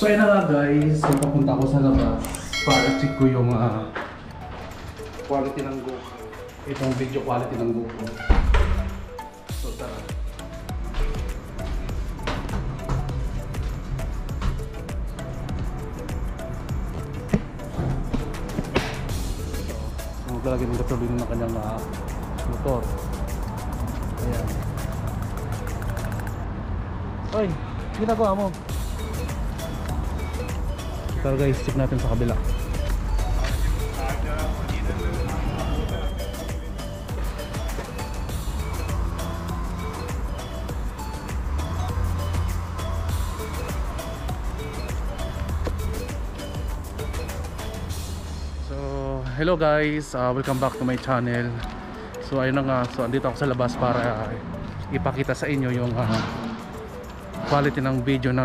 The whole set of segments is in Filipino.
So ayun na nga guys, so papunta ako sa labas para check ko yung quality ng GoPro. Itong video quality ng GoPro. So tara. So maglalagay ng gasolina ng kanyang motor. Ayan. Oy, ginagawa mo? Tara guys, check natin sa kabila. So, hello guys, welcome back to my channel. So ayun na nga, so andito ako sa labas para ipakita sa inyo yung quality ng video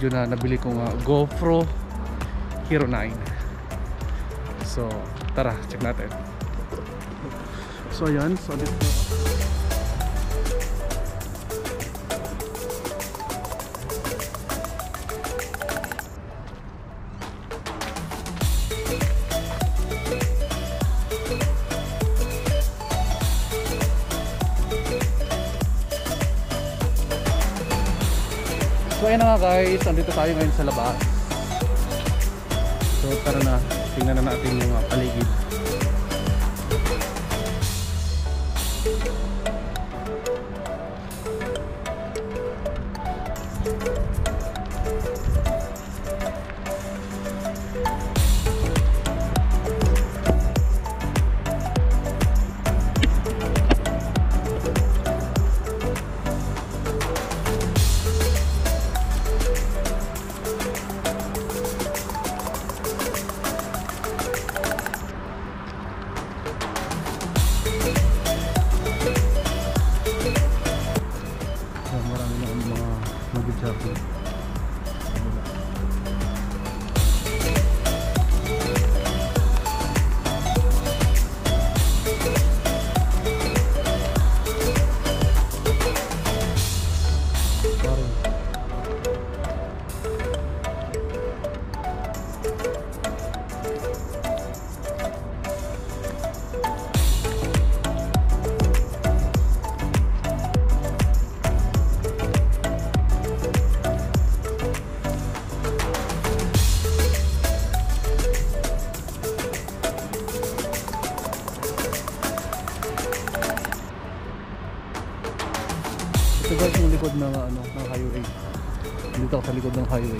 na nabili kong GoPro Hero 9. So tara, check natin. So ayan, so dito. So ayun na nga guys, andito tayo ngayon sa labas. So tara na, tingnan na natin yung paligid. Ito guys yung likod ng highway. Dito ako sa likod ng highway.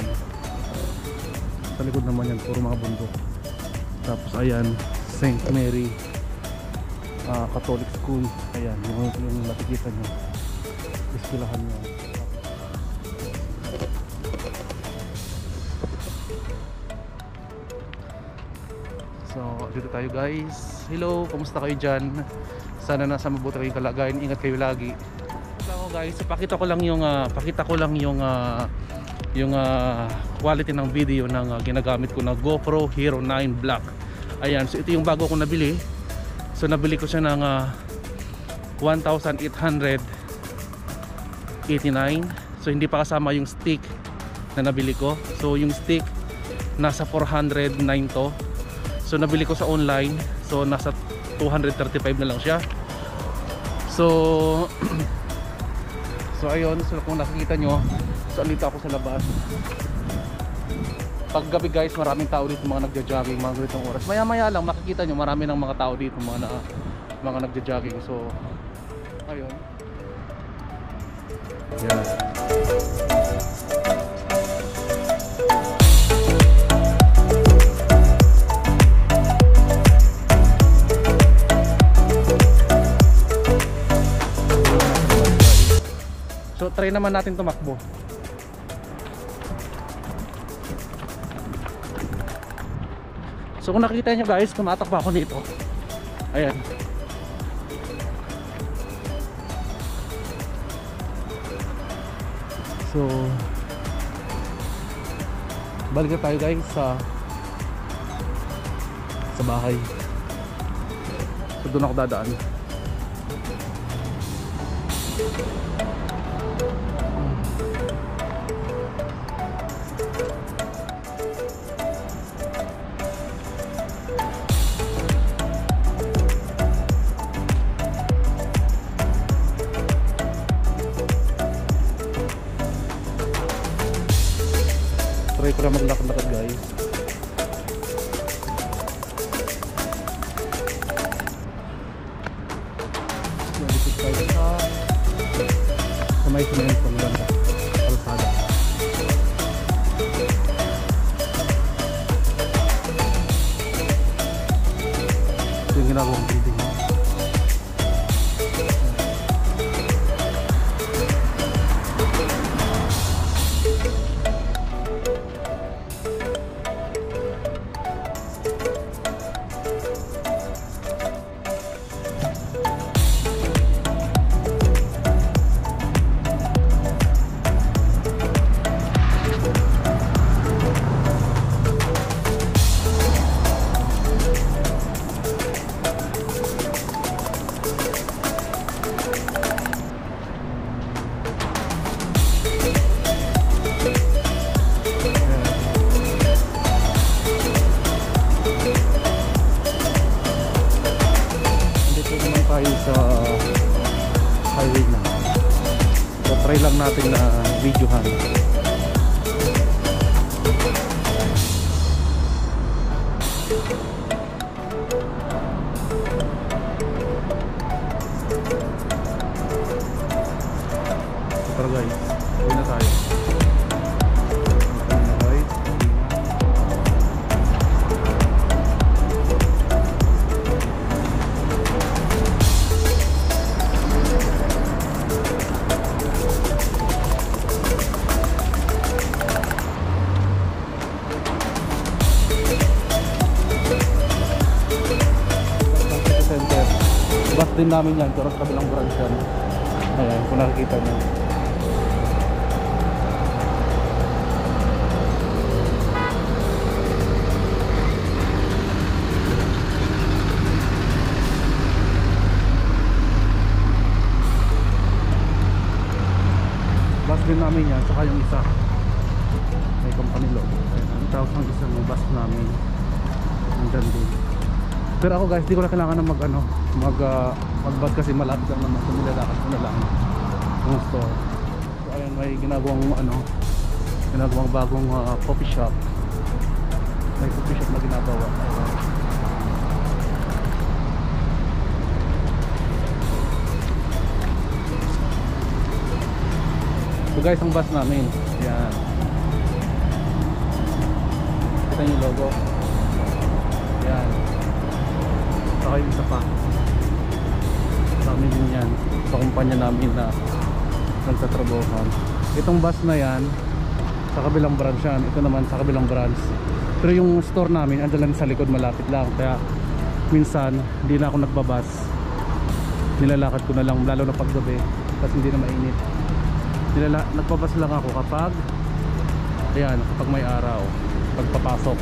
Sa likod naman yan, puro mga bundok. Tapos ayan, St. Mary Catholic School. Ayan, yung nakikita nyo. Iskilahan nyo. So, dito tayo guys. Hello, kumusta kayo dyan? Sana nasa mabuti kayong kalagayan. Ingat kayo lagi. Guys, pakita ko lang yung quality ng video ng ginagamit ko na GoPro Hero 9 Black. Ayan, so ito yung bago kong nabili. So nabili ko siya ng 1,889. So hindi pa kasama yung stick na nabili ko. So yung stick nasa 409 to. So nabili ko sa online. So nasa 235 na lang siya. So so ayun, so kung nakikita nyo, so andito ako sa labas. Pag gabi guys, maraming tao dito, mga nagja-jogging, mga ganitong oras. Maya maya lang makikita nyo, marami ng mga tao dito, mga nagja-jogging. So ayun. Yeah. So try naman natin tumakbo. So kung nakita nyo guys, tumatakbo ako dito. Ayan. So balik na tayo guys sa bahay. So doon ako dadaan. try ko na maglakad-lakad guys. Nalipit tayo sa may semento ng ganda kalsada. Ito yung ginagawang building. Sa highway na. So try lang natin na videohan. So tara guys, uwi na tayo. Bus din namin yan, pero sa kabilang branch yan. Ayan, kung nakikita nyo. Bus din namin yan, saka yung isa may company load. Ayan, ang tawag ng isang bus namin nandyan din. Pero ako guys, di ko na kailangan na mag-bus kasi malapit lang naman. So nilalakad ko na lang yung store. So ayun, may ginagawang bagong coffee shop. May coffee shop na ginagawa. So guys, ang bus namin, yan. Kita niyo yung logo. Yan. Saka yung isa pa sa amin din yan, sa kumpanya namin na nagtatrabahoan. Itong bus na yan sa kabilang branch yan, ito naman sa kabilang branch. Pero yung store namin andyan lang sa likod, malapit lang. Kaya minsan hindi na ako nagbabas, nilalakad ko na lang, lalo na paggabi kasi hindi na mainit. Nagbabas lang ako kapag ayan, kapag may araw, pagpapasok.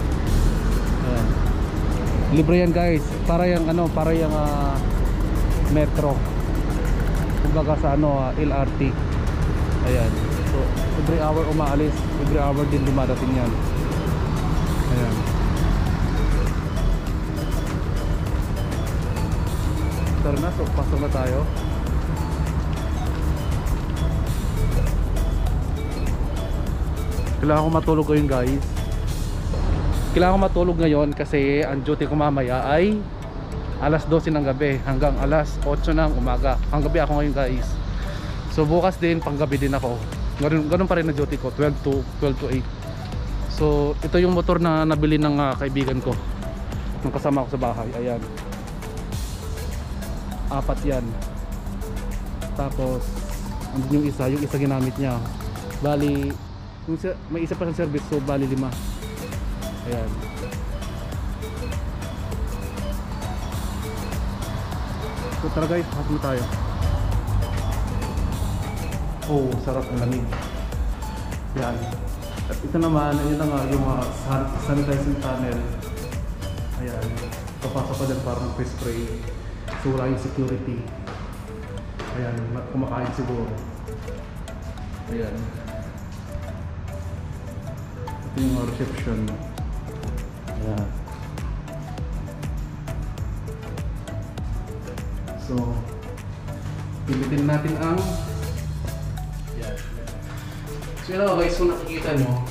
Ayan. Libre yan guys, para yung metro, kumbaga sa LRT. Ayan, so every hour umaalis, every hour din dumadating yan. Ayan. Tara na, so pasok na tayo. Kailangan ko matulog ngayon guys. Kailangan ko matulog ngayon kasi ang duty ko mamaya ay alas 12 ng gabi hanggang alas 8 ng umaga. Ang gabi ako ngayon guys. So bukas din, panggabi din ako. Ganun pa rin na duty ko, 12 to 8. So ito yung motor na nabili ng kaibigan ko, nung kasama ko sa bahay. Ayan, 4 yan. Tapos andun yung isa ginamit niya. Bali, may isa pa sa service, so bali 5. Ayan. So tara guys, pasok na tayo. Oh, sarap ng lamig. Yan. At ito naman, ayun na nga yung sanitizing tunnel. Ayan. Papasok pa dyan parang spray. So wala yung security. Ayan, kumakain siguro. Ayan. Ito yung reception. Ayan. So pilitin natin ang yan. So yun guys, kung nakikita nyo,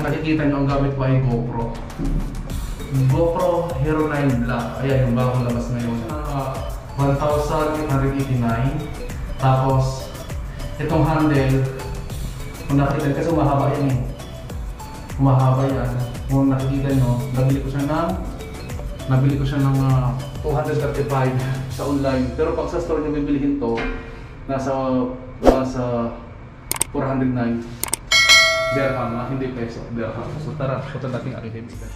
kung nakikita nyo, ang gamit ko ay Gopro. Gopro Hero 9 Black. Ayan yung bagong labas ngayon. 1,889. Tapos, itong handle, kung nakikita nyo, kasi umahaba yan eh. Umahaba yan. Kung nakikita nyo, nabili ko siya ng 235 sa online. Pero pag sa store nyo bibilihin to, nasa 409 dirham, hindi peso, dirham. So tara, punta natin aking kaibigan.